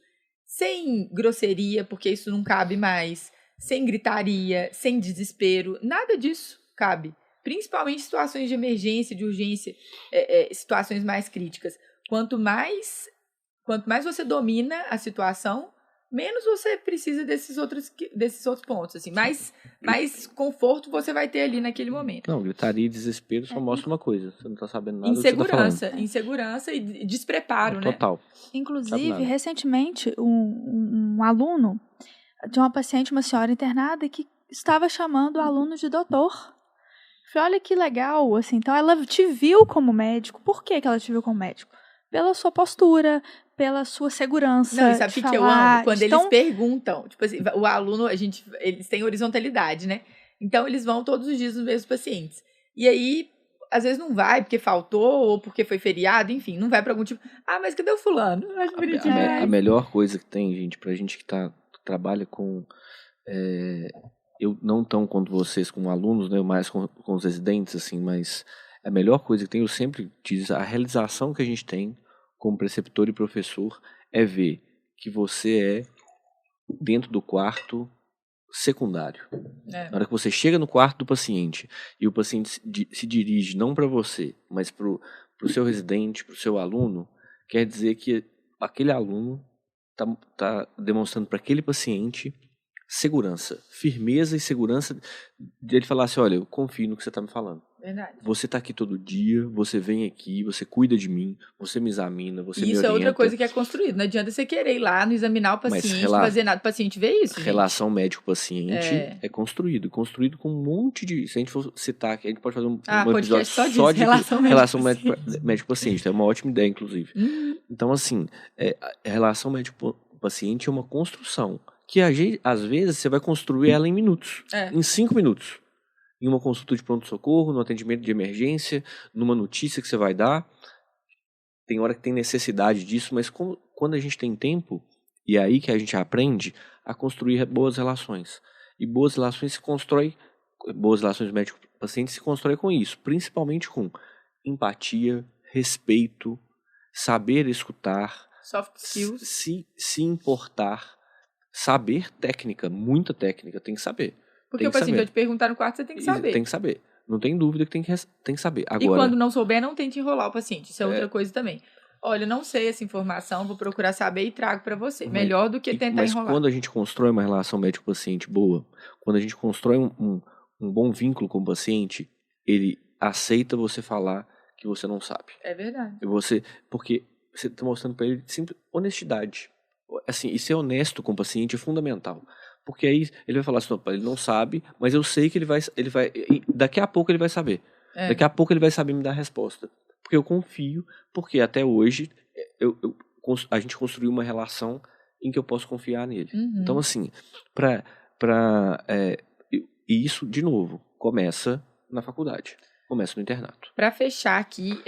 sem grosseria, porque isso não cabe mais, sem gritaria, sem desespero, nada disso cabe. Principalmente em situações de emergência, de urgência, situações mais críticas. Quanto mais você domina a situação, menos você precisa desses outros pontos, assim, mais conforto você vai ter ali naquele momento. Não, gritaria e desespero só mostra uma coisa, você não tá sabendo nada Insegurança e despreparo, né? Total. Inclusive, recentemente, um aluno de uma paciente, uma senhora internada, que estava chamando o aluno de doutor. Falei, olha que legal, assim, então ela te viu como médico. Por que ela te viu como médico? Pela sua postura, pela sua segurança. Não, e sabe o que eu amo? Quando eles perguntam, tipo assim, o aluno, eles têm horizontalidade, né? Então, eles vão todos os dias nos mesmos pacientes. E aí, às vezes não vai porque faltou, ou porque foi feriado, enfim, não vai pra algum tipo... Ah, mas cadê o fulano? Eu acho bonitinho. A melhor coisa que tem, gente, pra gente que trabalha com... eu não tão quanto vocês com alunos, né, mais com os residentes, assim, mas a melhor coisa que tem, eu sempre diz, a realização que a gente tem como preceptor e professor é ver que você dentro do quarto, secundário. Na hora que você chega no quarto do paciente e o paciente se dirige não para você, mas para o seu residente, para o seu aluno, quer dizer que aquele aluno tá demonstrando para aquele paciente segurança, firmeza e segurança de ele falar assim, olha, eu confio no que você está me falando. Verdade. Você está aqui todo dia, você vem aqui, você cuida de mim, você me examina, você me orienta. Isso é outra coisa que é construída. Não adianta você querer ir lá, não examinar o paciente, não fazer nada. O paciente vê isso, relação médico-paciente é construído com um monte de... Se a gente for citar aqui, a gente pode fazer um episódio só de relação médico-paciente. É uma ótima ideia, inclusive. Então, assim, a relação médico-paciente é uma construção que, às vezes, você vai construir ela em minutos. Em 5 minutos. Em uma consulta de pronto-socorro, no atendimento de emergência, numa notícia que você vai dar. Tem hora que tem necessidade disso, mas quando a gente tem tempo, e é aí que a gente aprende a construir boas relações. E boas relações médico-paciente se constrói com isso, principalmente com empatia, respeito, saber escutar, soft skills, se importar, saber técnica, muita técnica, tem que saber. Porque o paciente vai te perguntar no quarto, você tem que saber. Tem que saber. Não tem dúvida que tem que saber. Agora, e quando não souber, não tente enrolar o paciente. Isso é outra coisa também. Olha, eu não sei essa informação, vou procurar saber e trago para você. Melhor do que tentar enrolar. Mas quando a gente constrói uma relação médico-paciente boa, quando a gente constrói um bom vínculo com o paciente, ele aceita você falar que você não sabe. É verdade. Porque você está mostrando para ele simples honestidade. Assim, e ser honesto com o paciente é fundamental. Porque aí ele vai falar assim, opa, ele não sabe, mas eu sei que ele vai daqui a pouco ele vai saber. Daqui a pouco ele vai saber me dar a resposta. Porque eu confio, porque até hoje a gente construiu uma relação em que eu posso confiar nele. Então, assim, e isso, de novo, começa na faculdade, começa no internato. Para fechar aqui,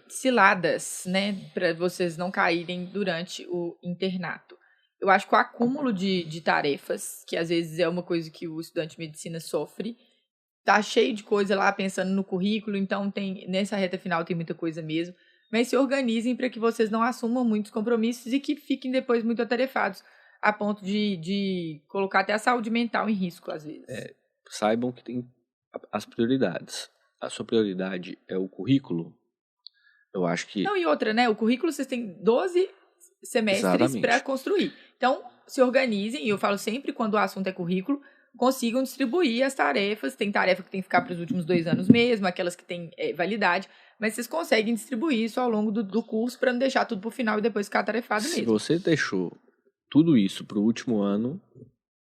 ciladas, né, para vocês não caírem durante o internato. Eu acho que o acúmulo de tarefas, que às vezes é uma coisa que o estudante de medicina sofre, tá cheio de coisa lá pensando no currículo, então nessa reta final tem muita coisa mesmo, mas se organizem para que vocês não assumam muitos compromissos e que fiquem depois muito atarefados, a ponto de colocar até a saúde mental em risco, às vezes. Saibam que tem as prioridades. A sua prioridade é o currículo, eu acho que... Não, e outra, né? O currículo vocês têm 12 semestres para construir. Então, se organizem, e eu falo sempre quando o assunto é currículo, consigam distribuir as tarefas. Tem tarefa que tem que ficar para os últimos 2 anos mesmo, aquelas que têm validade, mas vocês conseguem distribuir isso ao longo do curso para não deixar tudo para o final e depois ficar atarefado mesmo. Se você deixou tudo isso para o último ano,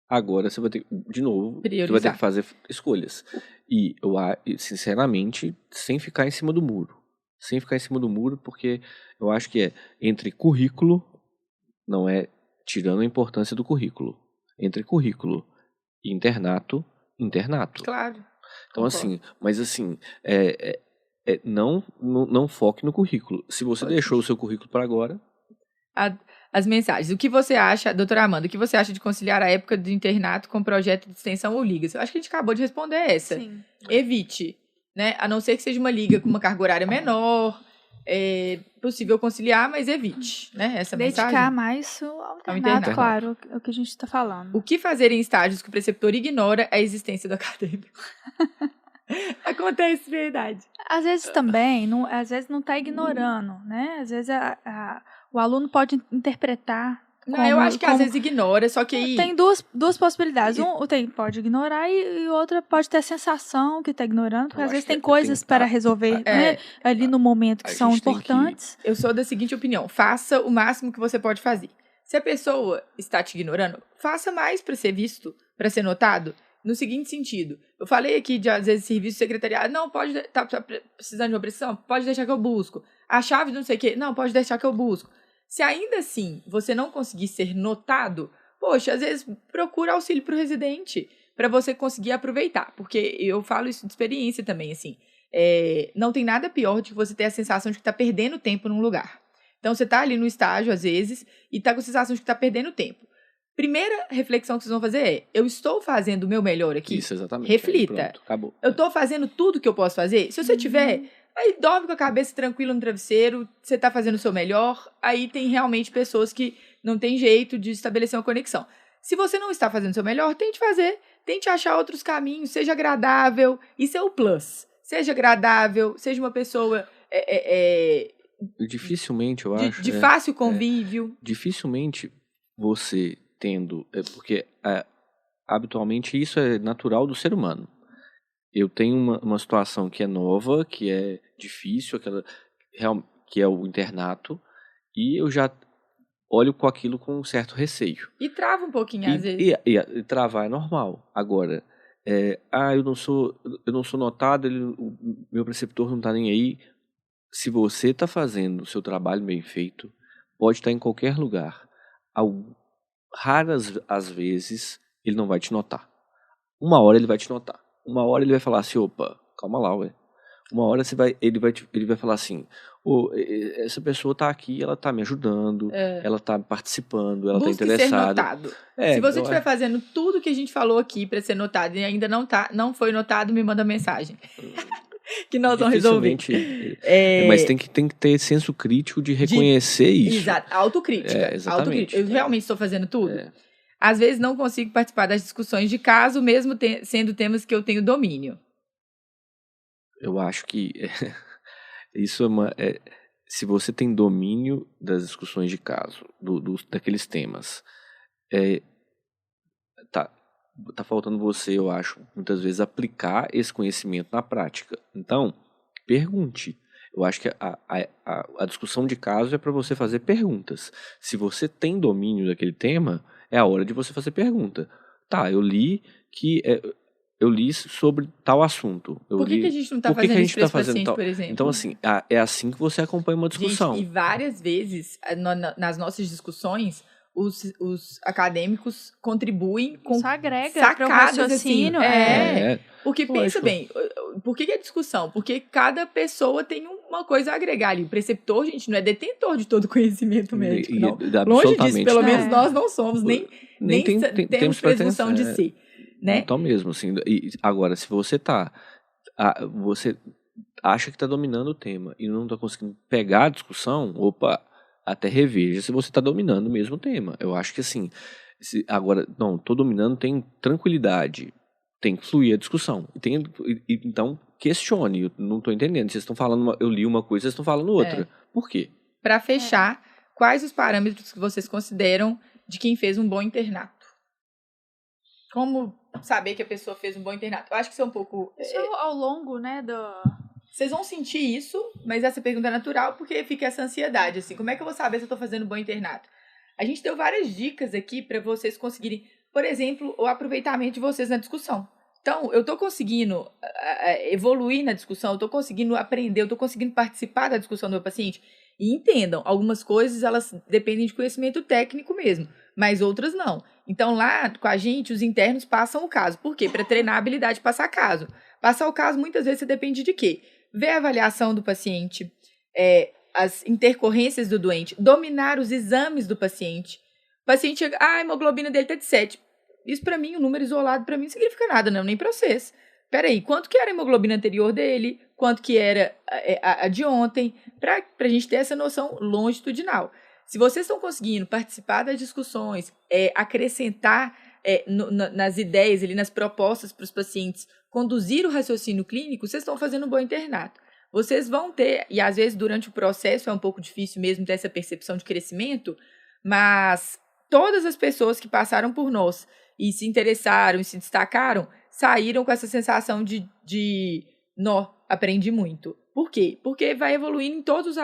agora você vai ter, de novo, você vai ter que fazer escolhas. E eu, sinceramente, sem ficar em cima do muro. Sem ficar em cima do muro, porque eu acho que entre currículo, não é tirando a importância do currículo, entre currículo e internato. Claro. Então, concordo. Assim, mas assim, não foque no currículo. Se você deixou o seu currículo para agora... As mensagens. O que você acha, doutora Amanda, o que você acha de conciliar a época do internato com projeto de extensão ou ligas? Eu acho que a gente acabou de responder essa. Sim. Evite, né? A não ser que seja uma liga com uma carga horária menor, é possível conciliar, mas evite, né? Essa dedicar mensagem. mais ao internato, claro, é o que a gente está falando. O que fazer em estágios que o preceptor ignora a existência do acadêmico? Acontece, verdade. Às vezes também, às vezes não está ignorando, né? Às vezes o aluno pode interpretar. Eu acho que às vezes ignora, só que aí... Tem duas possibilidades. Pode ignorar e outra pode ter a sensação que está ignorando, porque às vezes tem coisas para resolver né, ali no momento que são importantes. Eu sou da seguinte opinião: faça o máximo que você pode fazer. Se a pessoa está te ignorando, faça mais para ser visto, para ser notado. No seguinte sentido, eu falei aqui de, às vezes, serviço secretariado, não, pode, tá precisando de uma prestação, pode deixar que eu busco. A chave de não sei o quê, não, pode deixar que eu busco. Se ainda assim você não conseguir ser notado, poxa, às vezes procura auxílio para o residente, para você conseguir aproveitar, porque eu falo isso de experiência também, assim, não tem nada pior de você ter a sensação de que está perdendo tempo num lugar. Então, você está ali no estágio, às vezes, e está com a sensação de que está perdendo tempo. Primeira reflexão que vocês vão fazer eu estou fazendo o meu melhor aqui? Isso, exatamente. Reflita. Aí, pronto, acabou. Eu estou fazendo tudo que eu posso fazer? Se você tiver, aí dorme com a cabeça tranquila no travesseiro, você está fazendo o seu melhor, aí tem realmente pessoas que não tem jeito de estabelecer uma conexão. Se você não está fazendo o seu melhor, tente achar outros caminhos, seja agradável, isso é o plus. Seja agradável, seja uma pessoa... dificilmente, eu acho. De fácil convívio. Dificilmente você tendo... porque habitualmente isso é natural do ser humano. Eu tenho uma situação que é nova, que é difícil, que é o internato, e eu já olho com aquilo com um certo receio. E trava um pouquinho, às vezes. E travar é normal. Agora, eu não sou notado, o meu preceptor não está nem aí. Se você está fazendo o seu trabalho bem feito, pode estar em qualquer lugar. Raras as vezes ele não vai te notar. Uma hora ele vai te notar. Uma hora ele vai falar assim, opa, calma lá, ué. Uma hora ele vai falar assim, essa pessoa está aqui, ela está me ajudando, ela está participando, ela está interessada. Ser notado. Se você estiver fazendo tudo que a gente falou aqui para ser notado e ainda não foi notado, me manda mensagem. Que nós vamos resolver. Mas tem que ter senso crítico de reconhecer isso. Exato, autocrítica. Exatamente. Eu realmente estou fazendo tudo? Às vezes não consigo participar das discussões de caso, mesmo sendo temas que eu tenho domínio. Eu acho que isso se você tem domínio das discussões de caso, daqueles temas, tá faltando você, eu acho, muitas vezes aplicar esse conhecimento na prática. Então, pergunte. Eu acho que a discussão de caso é para você fazer perguntas. Se você tem domínio daquele tema, É a hora de você fazer pergunta. Tá, eu li sobre tal assunto. Por que a gente não está fazendo isso para esse paciente, por exemplo? Então, assim, é assim que você acompanha uma discussão. Gente, e várias vezes, nas nossas discussões, os acadêmicos contribuem com Isso agrega sacadas, pro raciocínio. assim. Porque, Lógico. pensa bem, por que é discussão? Porque cada pessoa tem uma coisa a agregar ali. O preceptor, gente, não é detentor de todo conhecimento médico, não. Longe disso, pelo menos nós não somos, nem temos presunção de ser. Né? Então mesmo, assim, e agora, se você você acha que está dominando o tema e não está conseguindo pegar a discussão, até reveja se você está dominando mesmo o tema. Eu acho que assim, agora, não, estou dominando, tem tranquilidade, tem que fluir a discussão. Então, questione, eu não estou entendendo. Vocês estão falando, eu li uma coisa, vocês estão falando outra. Por quê? Para fechar, quais os parâmetros que vocês consideram de quem fez um bom internato? Como saber que a pessoa fez um bom internato? Eu acho que isso é um pouco... Isso ao longo, né, Vocês vão sentir isso, mas essa pergunta é natural porque fica essa ansiedade, assim. Como é que eu vou saber se eu estou fazendo um bom internato? A gente deu várias dicas aqui para vocês conseguirem, por exemplo, o aproveitamento de vocês na discussão. Então, eu estou conseguindo evoluir na discussão, eu estou conseguindo aprender, eu estou conseguindo participar da discussão do meu paciente. E entendam, algumas coisas elas dependem de conhecimento técnico mesmo, mas outras não. Então, lá com a gente, os internos passam o caso. Por quê? Para treinar a habilidade de passar caso. Passar o caso, muitas vezes, você depende de quê? Ver a avaliação do paciente, as intercorrências do doente, dominar os exames do paciente. O paciente chega, a hemoglobina dele está de 7. Isso, para mim, um número isolado, para mim, não significa nada, não, nem para vocês. Peraí, quanto que era a hemoglobina anterior dele? Quanto que era a de ontem? Para a gente ter essa noção longitudinal. Se vocês estão conseguindo participar das discussões, acrescentar nas ideias, ali, nas propostas para os pacientes, conduzir o raciocínio clínico, vocês estão fazendo um bom internato. Vocês vão ter, e às vezes durante o processo é um pouco difícil mesmo ter essa percepção de crescimento, mas todas as pessoas que passaram por nós e se interessaram e se destacaram, saíram com essa sensação de aprendi muito. Por quê? Porque vai evoluindo em todos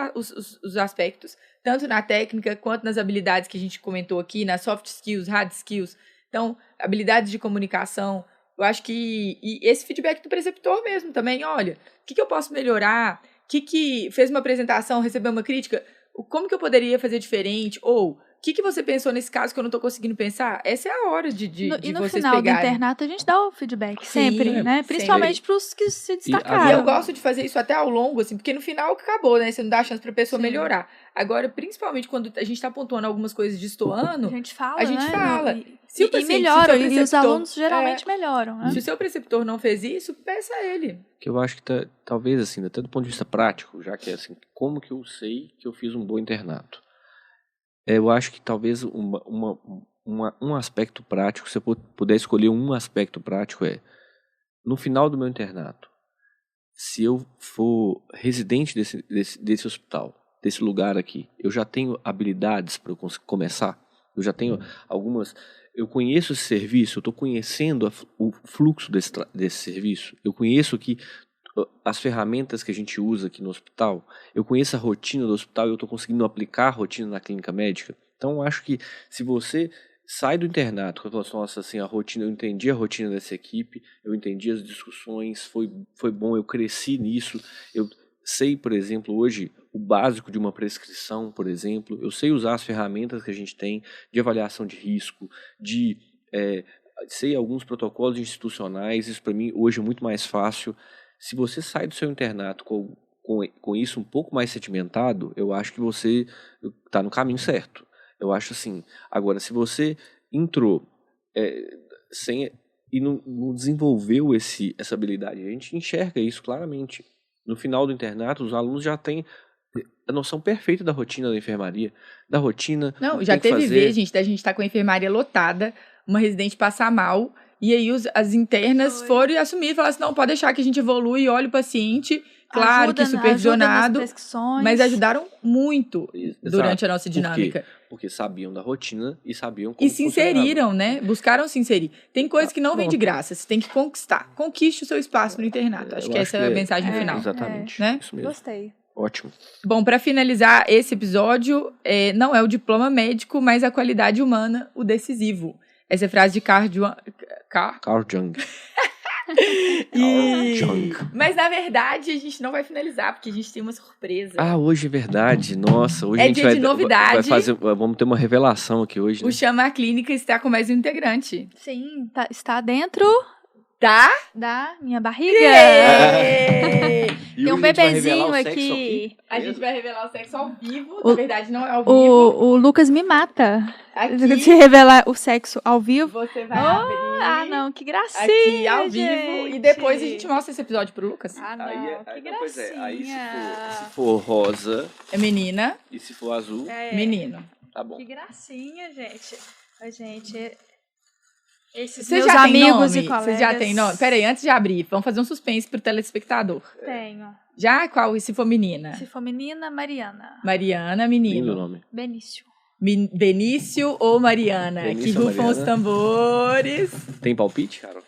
os aspectos, tanto na técnica quanto nas habilidades que a gente comentou aqui, nas soft skills, hard skills. Então, habilidades de comunicação. Eu acho que esse feedback do preceptor mesmo também, olha, o que eu posso melhorar? Que fez uma apresentação, recebeu uma crítica? Como que eu poderia fazer diferente? Ou o que você pensou nesse caso que eu não estou conseguindo pensar? Essa é a hora de vocês pegarem. E no final do internato a gente dá o feedback, sempre, né? Principalmente para os que se destacaram. E eu gosto de fazer isso até ao longo, assim, porque no final acabou, né? Você não dá a chance para a pessoa melhorar. Agora, principalmente quando a gente está pontuando algumas coisas destoando, a gente fala. Se o paciente, melhoram, e os alunos geralmente melhoram. Né? Se o seu preceptor não fez isso, peça a ele. Que eu acho que talvez, assim, até do ponto de vista prático, já que é assim, como que eu sei que eu fiz um bom internato? Eu acho que talvez um aspecto prático, se eu puder escolher um aspecto prático, no final do meu internato, se eu for residente desse hospital, desse lugar aqui, eu já tenho habilidades para eu começar, eu já tenho eu conheço esse serviço, eu estou conhecendo o fluxo desse serviço, eu conheço que as ferramentas que a gente usa aqui no hospital, eu conheço a rotina do hospital e eu estou conseguindo aplicar a rotina na clínica médica. Então, eu acho que se você sai do internato com a relação, nossa, assim, a rotina, eu entendi a rotina dessa equipe, eu entendi as discussões, foi bom, eu cresci nisso, eu sei, por exemplo, hoje, o básico de uma prescrição, por exemplo, eu sei usar as ferramentas que a gente tem de avaliação de risco, sei alguns protocolos institucionais, isso para mim hoje é muito mais fácil. Se você sai do seu internato com isso um pouco mais sedimentado, eu acho que você está no caminho certo. Eu acho assim. Agora, se você entrou e não desenvolveu essa habilidade, a gente enxerga isso claramente. No final do internato, os alunos já têm a noção perfeita da rotina da enfermaria, da rotina... Não, já teve vez, gente, da gente estar com a enfermaria lotada, uma residente passar mal... E aí as internas foram e assumiram e falaram assim, não, pode deixar que a gente evolui, olha o paciente, claro que supervisionado, mas ajudaram muito durante a nossa dinâmica. Por quê? Porque sabiam da rotina e sabiam como se inseriram, né? Buscaram se inserir. Tem coisas que não vêm de graça, você tem que conquistar. Conquiste o seu espaço no internato. Acho que essa é a mensagem final. Exatamente. Né? Isso mesmo. Gostei. Ótimo. Bom, para finalizar esse episódio, não é o diploma médico, mas a qualidade humana, o decisivo. Essa é a frase de Carl Jung. Mas, na verdade, a gente não vai finalizar, porque a gente tem uma surpresa. Hoje é verdade. Nossa, hoje É a gente dia vai, de novidade. vamos ter uma revelação aqui hoje, né? O Chama a Clínica está com mais um integrante. Sim, está dentro Tá? da minha barriga. E Tem um hoje a gente vai revelar bebezinho o sexo aqui. A gente vai revelar o sexo ao vivo. Na verdade, não é ao vivo. O Lucas me mata. Aqui, Se revelar o sexo ao vivo. você vai abrir. Ah, não, que gracinha. Aqui ao vivo. gente. E depois a gente mostra esse episódio pro Lucas. Ah, não, que não, pois gracinha. aí se for rosa É menina, e se for azul, menino. tá bom. Que gracinha, gente. Oi, gente. Esses Você meus já tem amigos nome? e colegas. Você já tem nome? Pera aí, antes de abrir, vamos fazer um suspense pro telespectador. Tenho. Já? Qual? E se for menina? Se for menina, Mariana. Mariana, Lindo menino. nome. Benício. Benício ou Mariana? Benício que ou rufam os Mariana? tambores. Tem palpite, Carol?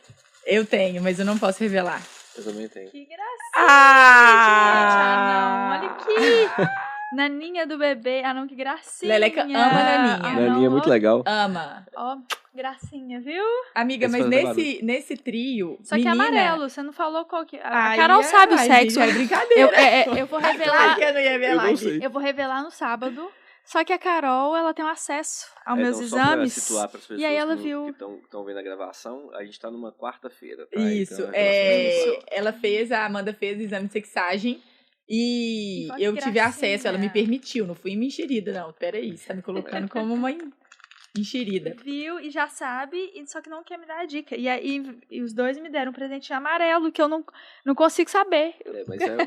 Eu tenho, mas eu não posso revelar. Eu também tenho. Que gracinha, Ah! gente. Ah, não. Olha aqui. Naninha do bebê. Ah, não, que gracinha. Leleca ama Naninha. Ah, Naninha é muito legal. Ama. Ó, gracinha, viu? Amiga, Esse mas faz nesse trio. Só que é menina, amarelo, você não falou qual que... A aí Carol sabe o ai, sexo. gente, é brincadeira. Eu vou Claro revelar... que eu não ia revelar. Eu não sei. Eu vou revelar no sábado. Só que a Carol, ela tem um acesso aos meus Então, só pra exames. situar pras pessoas E aí ela que viu. estão vendo a gravação, a gente tá numa quarta-feira, tá? Isso, Então, a gravação a Amanda fez o exame de sexagem e Olha que eu tive gracinha. acesso, ela me permitiu, não fui enxerida, não. Peraí, você tá me colocando como uma enxerida. Viu e já sabe, só que não quer me dar a dica. E aí e os dois me deram um presentinho amarelo que eu não consigo saber.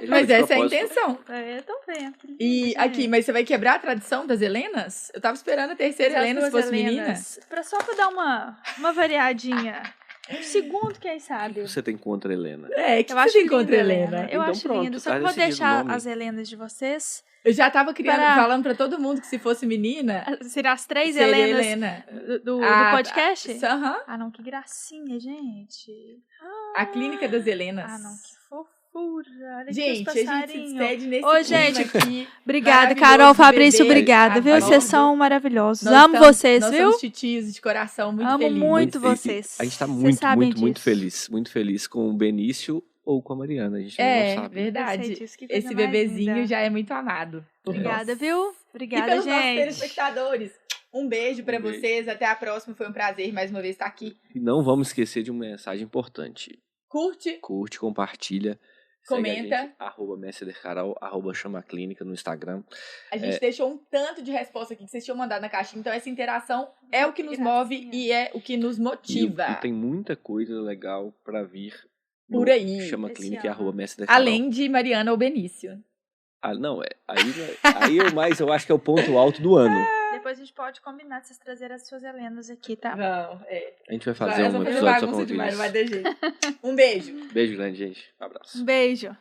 Mas essa é a intenção. Eu tô vendo. que lindo, E gente. aqui, mas você vai quebrar a tradição das Helenas? Eu tava esperando a terceira As Helena se duas fosse menina. Helenas, só pra dar uma variadinha. Um segundo, quem sabe. Você tem contra a Helena? Que Eu acho você lindo, encontra Helena. Helena? Eu Então acho pronto, lindo. Só tá que vou decidido o deixar nome. as Helenas de vocês. Eu já tava Para- falando pra todo mundo que se fosse menina, Será as três seria Helenas Helena. do Ah, podcast? Aham. Ah, não, que gracinha, gente. A clínica das Helenas. Ah, não, que fofura. Olha Gente, aqui a os gente se passarinhos. despede nesse Ô, clima gente, aqui. Obrigada, Maravilhoso Carol, de Fabrício, bebê. obrigada, viu? Adoro. Vocês são maravilhosos. Nós Amo estamos- vocês, nós viu? somos titios de coração, muito Amo felizes. muito E vocês. a gente tá Vocês muito, sabem muito, muito disso. muito feliz com o Benício ou com a Mariana. A gente não É, sabe. Eu sei verdade. disso, que coisa Esse mais bebezinho linda. já é muito amado. por Obrigada, nós. viu? E Obrigada, pelos nossos gente. telespectadores. Um beijo pra Um beijo. vocês. Até a próxima. Foi um prazer mais uma vez estar aqui. E não vamos esquecer de uma mensagem importante. Curte. Curte, compartilha. Comenta. Segue a gente, @messedercarol, @chamaclínica no Instagram. A gente deixou um tanto de resposta aqui que vocês tinham mandado na caixinha. Então, essa interação é o que nos Gracinha. move e é o que nos motiva. E tem muita coisa legal pra vir no Por aí. Chama Esse Clínica e ano. @messedercarol. Além de Mariana ou Benício. Não, aí eu acho que é o ponto alto do ano. Depois a gente pode combinar de vocês trazerem as suas Helenas aqui, tá? Não, A gente vai fazer Elas um vão fazer episódio só bagunça com demais, não vai isso. ter jeito. Um beijo. Beijo grande, gente. Um abraço. Um beijo.